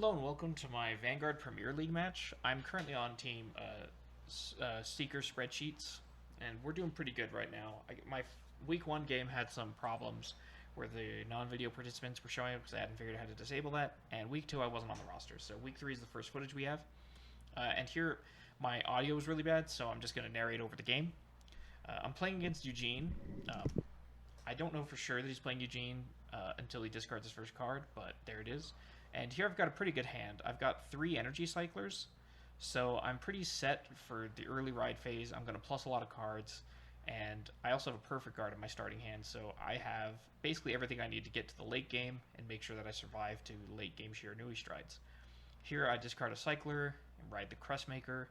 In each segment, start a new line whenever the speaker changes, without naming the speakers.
Hello and welcome to my Vanguard Premier League match. I'm currently on team Seeker Spreadsheets, and we're doing pretty good right now. My week one game had some problems where the non-video participants were showing up because I hadn't figured out how to disable that, and week two I wasn't on the roster. So week three is the first footage we have, and here my audio is really bad, so I'm just going to narrate over the game. I'm playing against Eugene. I don't know for sure that he's playing Eugene until he discards his first card, but there it is. And here I've got a pretty good hand. I've got 3 energy cyclers, so I'm pretty set for the early ride phase. I'm going to plus a lot of cards, and I also have a perfect guard in my starting hand, so I have basically everything I need to get to the late game and make sure that I survive to late game Shiranui strides. Here I discard a cycler and ride the Crestmaker,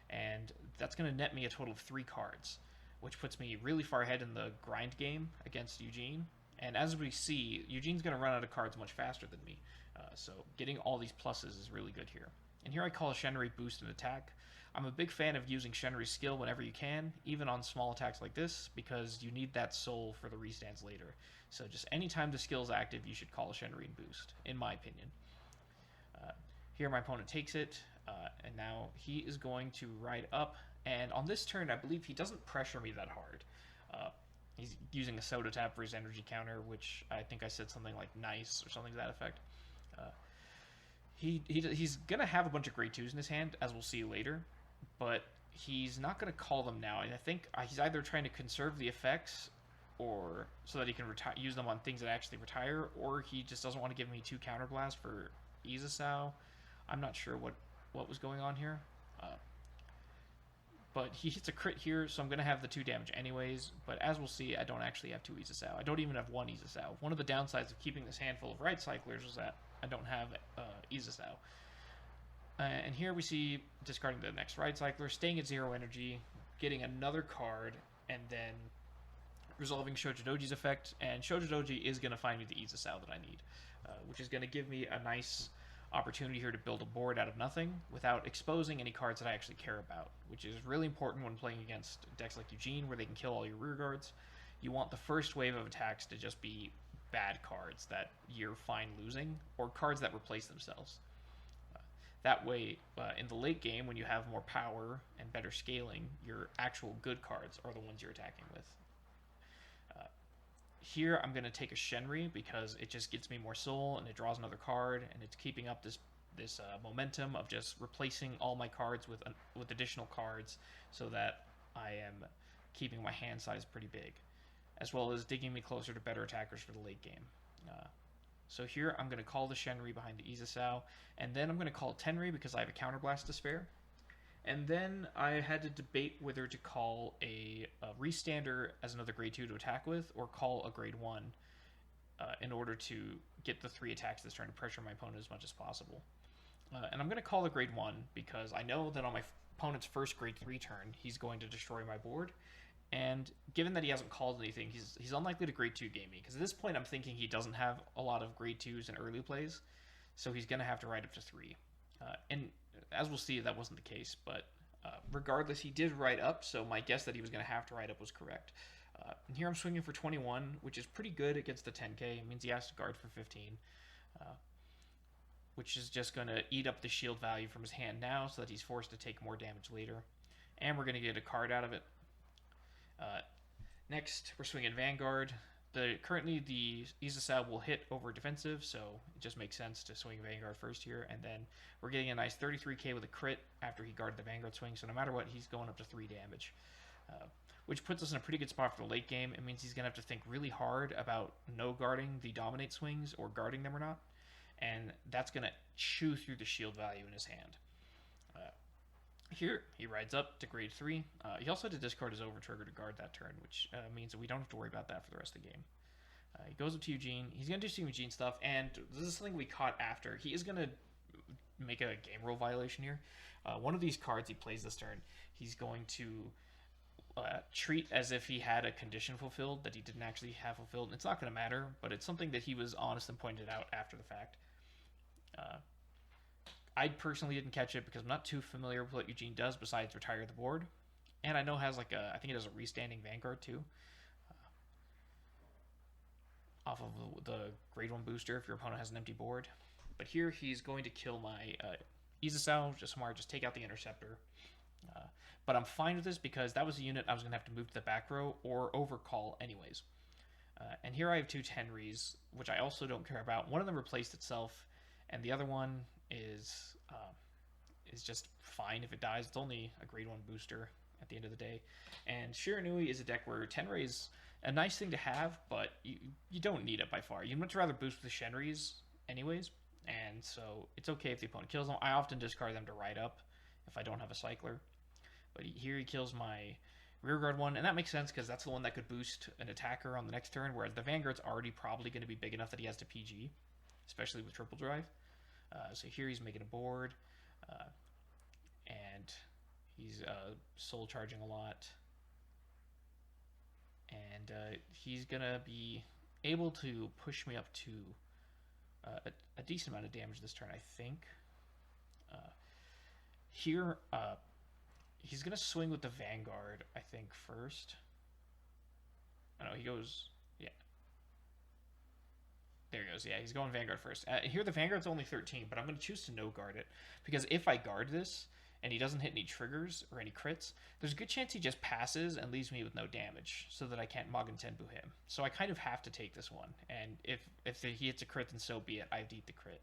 and that's going to net me a total of 3 cards, which puts me really far ahead in the grind game against Eugene. And as we see, Eugene's going to run out of cards much faster than me. So getting all these pluses is really good here. And here I call a Shiranui boost and attack. I'm a big fan of using Shiranui skill whenever you can, even on small attacks like this, because you need that soul for the restands later. So just anytime the skill is active, you should call a Shiranui boost, in my opinion. Here my opponent takes it, and now he is going to ride up. And on this turn, I believe he doesn't pressure me that hard. He's using a soda tap for his energy counter, which I think I said something like nice or something to that effect. He's going to have a bunch of grade 2s in his hand, as we'll see later, but he's not going to call them now. And I think he's either trying to conserve the effects or so that he can use them on things that actually retire, or he just doesn't want to give me 2 counterblast for Izasao. I'm not sure what was going on here. But he hits a crit here, so I'm going to have the 2 damage anyways. But as we'll see, I don't actually have 2 Izasao. I don't even have 1 Izasao. One of the downsides of keeping this handful of right cyclers is that I don't have Izasao. And here we see discarding the next right cycler, staying at 0 energy, getting another card, and then resolving Shojidoji's effect. And Shojidoji is going to find me the Izasao that I need, which is going to give me a nice opportunity here to build a board out of nothing without exposing any cards that I actually care about, which is really important when playing against decks like Eugene where they can kill all your rear guards. You want the first wave of attacks to just be bad cards that you're fine losing, or cards that replace themselves. That way, in the late game, when you have more power and better scaling, your actual good cards are the ones you're attacking with. Here I'm going to take a Shenri because it just gets me more soul and it draws another card, and it's keeping up this momentum of just replacing all my cards with additional cards so that I am keeping my hand size pretty big, as well as digging me closer to better attackers for the late game. So here I'm going to call the Shenri behind the Izasao, and then I'm going to call Tenri because I have a counterblast to spare. And then I had to debate whether to call a restander as another grade 2 to attack with, or call a grade 1 in order to get the 3 attacks this turn to pressure my opponent as much as possible. And I'm going to call the grade 1 because I know that on my opponent's first grade 3 turn, he's going to destroy my board. And given that he hasn't called anything, he's unlikely to grade 2 game me, because at this point I'm thinking he doesn't have a lot of grade 2s in early plays, so he's going to have to ride up to 3. And as we'll see, that wasn't the case, but regardless, he did ride up, so my guess that he was going to have to ride up was correct. And here I'm swinging for 21, which is pretty good against the 10k. It means he has to guard for 15, which is just going to eat up the shield value from his hand now, so that he's forced to take more damage later. And we're going to get a card out of it. Next, we're swinging Vanguard. Currently, the Izasao will hit over defensive, so it just makes sense to swing Vanguard first here. And then we're getting a nice 33k with a crit after he guarded the Vanguard swing, so no matter what, he's going up to 3 damage. Which puts us in a pretty good spot for the late game. It means he's going to have to think really hard about no guarding the Dominate swings or guarding them or not. And that's going to chew through the shield value in his hand. Here, he rides up to grade 3. He also had to discard his Overtrigger to guard that turn, which means that we don't have to worry about that for the rest of the game. He goes up to Eugene. He's going to do some Eugene stuff, and this is something we caught after. He is going to make a game rule violation here. One of these cards he plays this turn, he's going to treat as if he had a condition fulfilled that he didn't actually have fulfilled. And it's not going to matter, but it's something that he was honest and pointed out after the fact. I personally didn't catch it because I'm not too familiar with what Eugene does besides retire the board. And I know it has I think it has a restanding Vanguard too. Off of the grade 1 booster if your opponent has an empty board. But here he's going to kill my Isasao, just smart, just take out the Interceptor. Uh, but I'm fine with this because that was a unit I was going to have to move to the back row or overcall anyways. And here I have two Tenrys, which I also don't care about. One of them replaced itself, and the other one is just fine if it dies. It's only a grade 1 booster at the end of the day. And Shiranui is a deck where Tenrei is a nice thing to have, but you don't need it by far. You'd much rather boost with the Shenrys anyways, and so it's okay if the opponent kills them. I often discard them to ride up if I don't have a cycler. But here he kills my rearguard one, and that makes sense because that's the one that could boost an attacker on the next turn, whereas the Vanguard's already probably going to be big enough that he has to PG, especially with triple drive. So here he's making a board, and he's soul charging a lot, and he's going to be able to push me up to a decent amount of damage this turn, I think. Here, he's going to swing with the Vanguard, I think, first. Oh, no, he goes... Yeah. There he goes. Yeah, he's going Vanguard first. Here, the Vanguard's only 13, but I'm going to choose to no-guard it. Because if I guard this, and he doesn't hit any triggers or any crits, there's a good chance he just passes and leaves me with no damage, so that I can't Magen Tenbu him. So I kind of have to take this one. And if he hits a crit, then so be it. I have to eat the crit.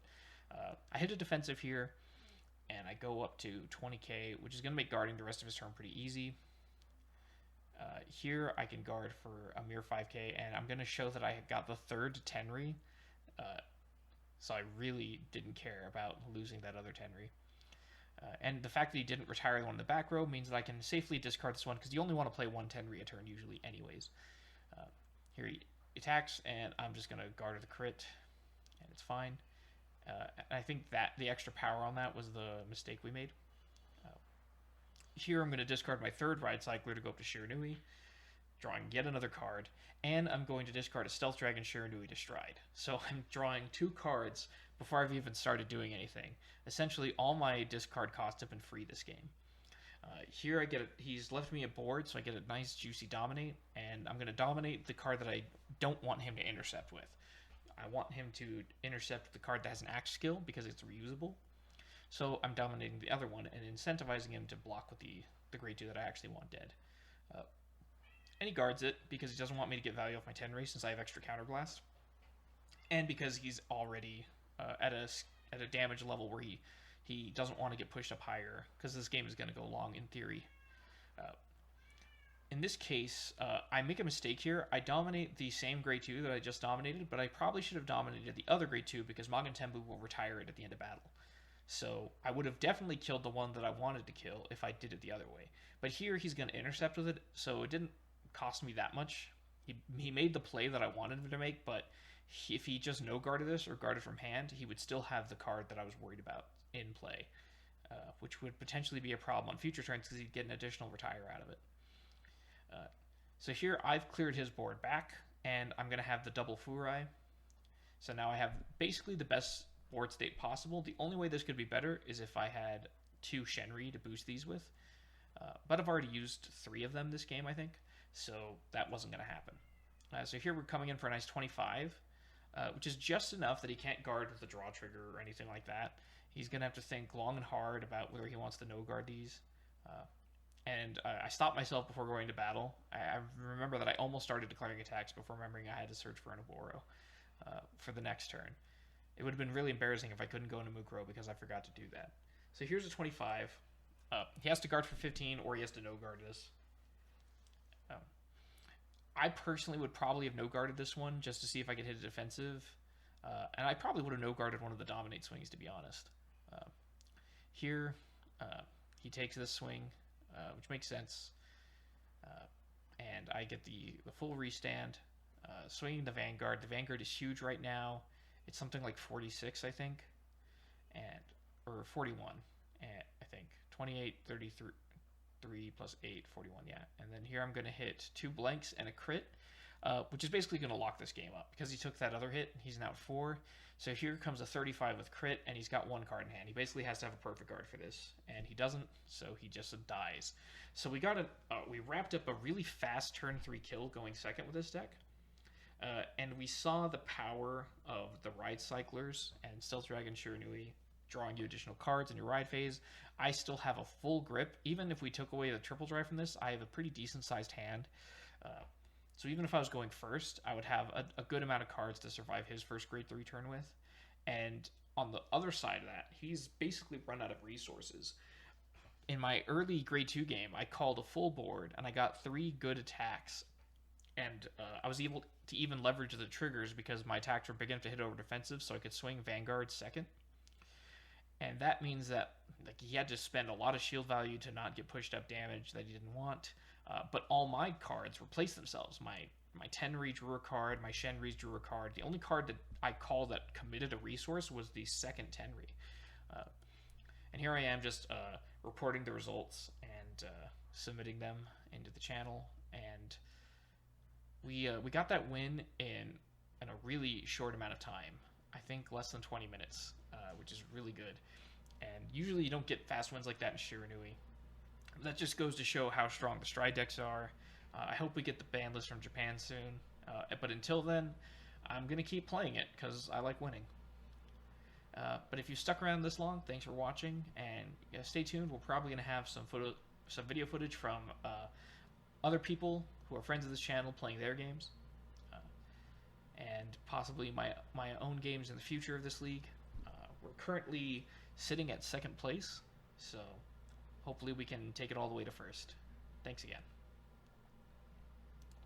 I hit a defensive here, and I go up to 20k, which is going to make guarding the rest of his turn pretty easy. Here I can guard for a mere 5k, and I'm going to show that I got the third Tenri, so I really didn't care about losing that other Tenri. And the fact that he didn't retire the one in the back row means that I can safely discard this one, because you only want to play one Tenri a turn usually anyways. Here he attacks, and I'm just going to guard the crit, and it's fine. I think that the extra power on that was the mistake we made. Here I'm going to discard my third Ride Cycler to go up to Shiranui, drawing yet another card, and I'm going to discard a Stealth Dragon Shiranui to Stride. So I'm drawing 2 cards before I've even started doing anything. Essentially, all my discard costs have been free this game. Here he's left me a board, so I get a nice juicy Dominate, and I'm going to dominate the card that I don't want him to intercept with. I want him to intercept the card that has an axe skill because it's reusable. So I'm dominating the other one and incentivizing him to block with the grade 2 that I actually want dead. And he guards it because he doesn't want me to get value off my Tenri since I have extra Counterblast. And because he's already at a damage level where he doesn't want to get pushed up higher because this game is going to go long in theory. In this case, I make a mistake here. I dominate the same grade 2 that I just dominated, but I probably should have dominated the other grade 2 because Magen Tenbu will retire it at the end of battle. So I would have definitely killed the one that I wanted to kill if I did it the other way. But here he's going to intercept with it, so it didn't cost me that much. He made the play that I wanted him to make, but if he just no-guarded this or guarded from hand, he would still have the card that I was worried about in play, which would potentially be a problem on future turns because he'd get an additional retire out of it. So here I've cleared his board back, and I'm going to have the double Furai. So now I have basically the best board state possible. The only way this could be better is if I had 2 Shenri to boost these with. But I've already used 3 of them this game, I think, so that wasn't going to happen. So here we're coming in for a nice 25, which is just enough that he can't guard with a draw trigger or anything like that. He's going to have to think long and hard about whether he wants to no-guard these. And I stopped myself before going to battle. I remember that I almost started declaring attacks before remembering I had to search for an Oboro for the next turn. It would have been really embarrassing if I couldn't go into Mukro because I forgot to do that. So here's a 25. He has to guard for 15 or he has to no-guard this. I personally would probably have no-guarded this one just to see if I could hit a defensive. And I probably would have no-guarded one of the Dominate swings, to be honest. Here, he takes this swing, which makes sense. And I get the full restand. Swinging the Vanguard. The Vanguard is huge right now. It's something like 46, I think. Or 41, I think. 28, 33... 3 plus 8, 41, yeah. And then here I'm going to hit 2 blanks and a crit, which is basically going to lock this game up. Because he took that other hit, he's now at 4. So here comes a 35 with crit, and he's got 1 card in hand. He basically has to have a perfect guard for this, and he doesn't, so he just dies. So we wrapped up a really fast turn 3 kill going second with this deck. And we saw the power of the ride cyclers and Stealth Dragon Shiranui drawing you additional cards in your ride phase. I still have a full grip. Even if we took away the triple drive from this, I have a pretty decent sized hand. Uh, so even if I was going first, I would have a good amount of cards to survive his first grade 3 turn with. And on the other side of that, he's basically run out of resources. In my early grade 2 game, I called a full board and I got 3 good attacks. And I was able to even leverage the triggers because my attacks were big enough to hit over defensive, so I could swing Vanguard second. And that means that like he had to spend a lot of shield value to not get pushed up damage that he didn't want. But all my cards replaced themselves. My Tenri drew a card, my Shenri's drew a card. The only card that I called that committed a resource was the second Tenri. And here I am just reporting the results and submitting them into the channel. And we got that win in a really short amount of time. I think less than 20 minutes, which is really good. And usually you don't get fast wins like that in Shiranui. That just goes to show how strong the Stride decks are. I hope we get the ban list from Japan soon. But until then, I'm going to keep playing it because I like winning. But if you stuck around this long, thanks for watching. And stay tuned. We're probably going to have some video footage from other people who are friends of this channel playing their games. And possibly my own games in the future of this league. We're currently sitting at second place, so hopefully we can take it all the way to first. Thanks again.